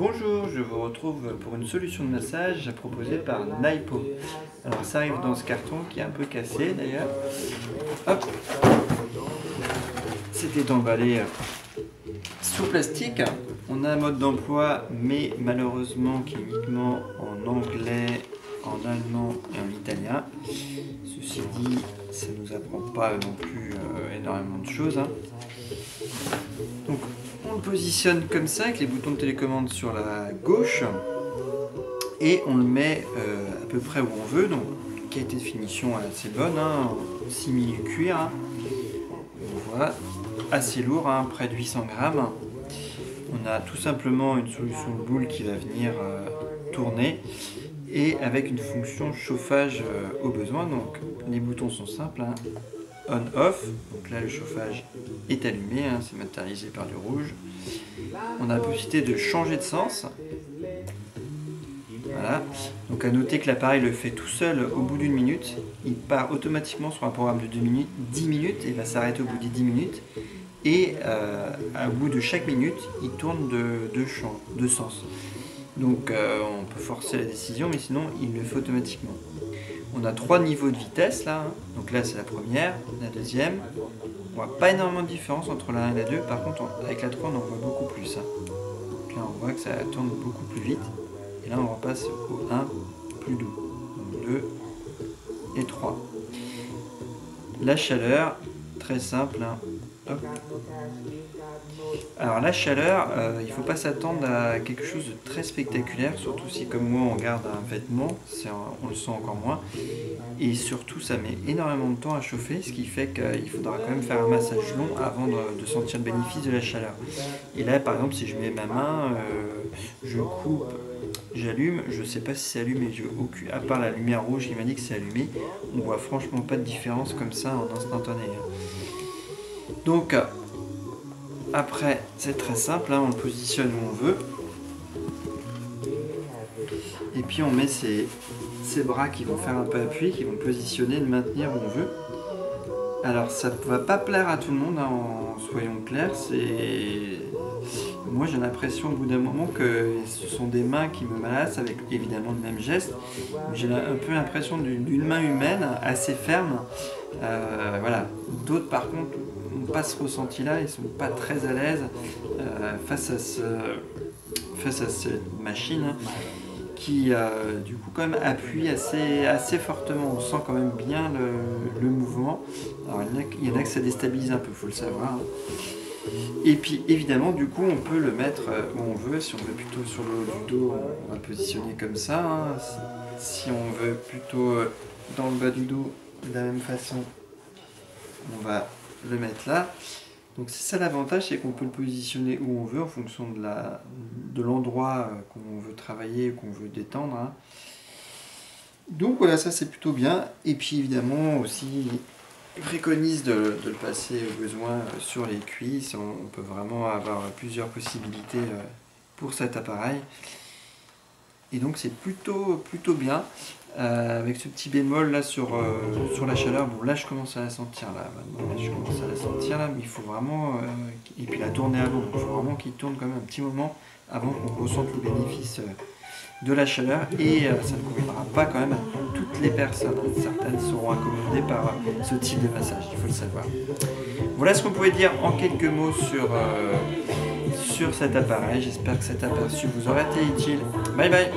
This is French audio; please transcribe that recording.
Bonjour, je vous retrouve pour une solution de massage proposée par Naipo. Alors ça arrive dans ce carton qui est un peu cassé d'ailleurs. Hop, c'était emballé sous plastique. On a un mode d'emploi mais malheureusement qui est uniquement en anglais, en allemand et en italien. Ceci dit, ça ne nous apprend pas non plus énormément de choses. Donc on le positionne comme ça avec les boutons de télécommande sur la gauche et on le met à peu près où on veut. Donc qualité de finition assez bonne, simili cuir. On voit assez lourd, près de 800 grammes. On a tout simplement une solution de boule qui va venir tourner et avec une fonction chauffage au besoin. Donc les boutons sont simples, on-off, donc là le chauffage est allumé, c'est matérialisé par du rouge. On a la possibilité de changer de sens. Voilà, donc à noter que l'appareil le fait tout seul au bout d'une minute. Il part automatiquement sur un programme de 10 minutes et va s'arrêter au bout des 10 minutes. Et au bout de chaque minute, il tourne de sens. Donc on peut forcer la décision, mais sinon il le fait automatiquement. On a 3 niveaux de vitesse là, donc là c'est la première, la deuxième. On voit pas énormément de différence entre la 1 et la 2, par contre avec la 3 on en voit beaucoup plus. Donc là on voit que ça tourne beaucoup plus vite, et là on repasse au 1 plus doux, donc 2 et 3. La chaleur, très simple, hop. Alors la chaleur, il ne faut pas s'attendre à quelque chose de très spectaculaire, surtout si comme moi on garde un vêtement, on le sent encore moins. Et surtout ça met énormément de temps à chauffer, ce qui fait qu'il faudra quand même faire un massage long avant de sentir le bénéfice de la chaleur. Et là par exemple si je mets ma main, je coupe, j'allume, je ne sais pas si c'est allumé, à part la lumière rouge qui m'a dit que c'est allumé, on voit franchement pas de différence comme ça en instantané. Donc après, c'est très simple, on le positionne où on veut. Et puis on met ces bras qui vont faire un peu appui, qui vont positionner, le maintenir où on veut. Alors ça ne va pas plaire à tout le monde, soyons clairs. Moi j'ai l'impression au bout d'un moment que ce sont des mains qui me malassent avec évidemment le même geste. J'ai un peu l'impression d'une main humaine assez ferme. Voilà. D'autres par contre n'ont pas ce ressenti là, ils ne sont pas très à l'aise face à cette machine qui du coup quand même appuie assez fortement. On sent quand même bien le mouvement. Alors il y en a que ça déstabilise un peu, il faut le savoir. Et puis évidemment du coup on peut le mettre où on veut. Si on veut plutôt sur le haut du dos, on va le positionner comme ça. Si on veut plutôt dans le bas du dos, de la même façon, on va le mettre là. Donc c'est ça l'avantage, c'est qu'on peut le positionner où on veut en fonction de l'endroit qu'on veut travailler ou qu'on veut détendre. Donc voilà, ça c'est plutôt bien. Et puis évidemment aussi, je préconise de le passer au besoin sur les cuisses. On peut vraiment avoir plusieurs possibilités pour cet appareil. Et donc c'est plutôt bien. Avec ce petit bémol là sur la chaleur, bon là je commence à la sentir là, mais il faut vraiment, et puis la tourner avant, donc il faut vraiment qu'il tourne quand même un petit moment avant qu'on ressente le bénéfice de la chaleur, et ça ne conviendra pas quand même à toutes les personnes, certaines seront accommodées par ce type de massage, il faut le savoir. Voilà ce qu'on pouvait dire en quelques mots sur cet appareil. J'espère que cet aperçu vous aura été utile. Bye bye.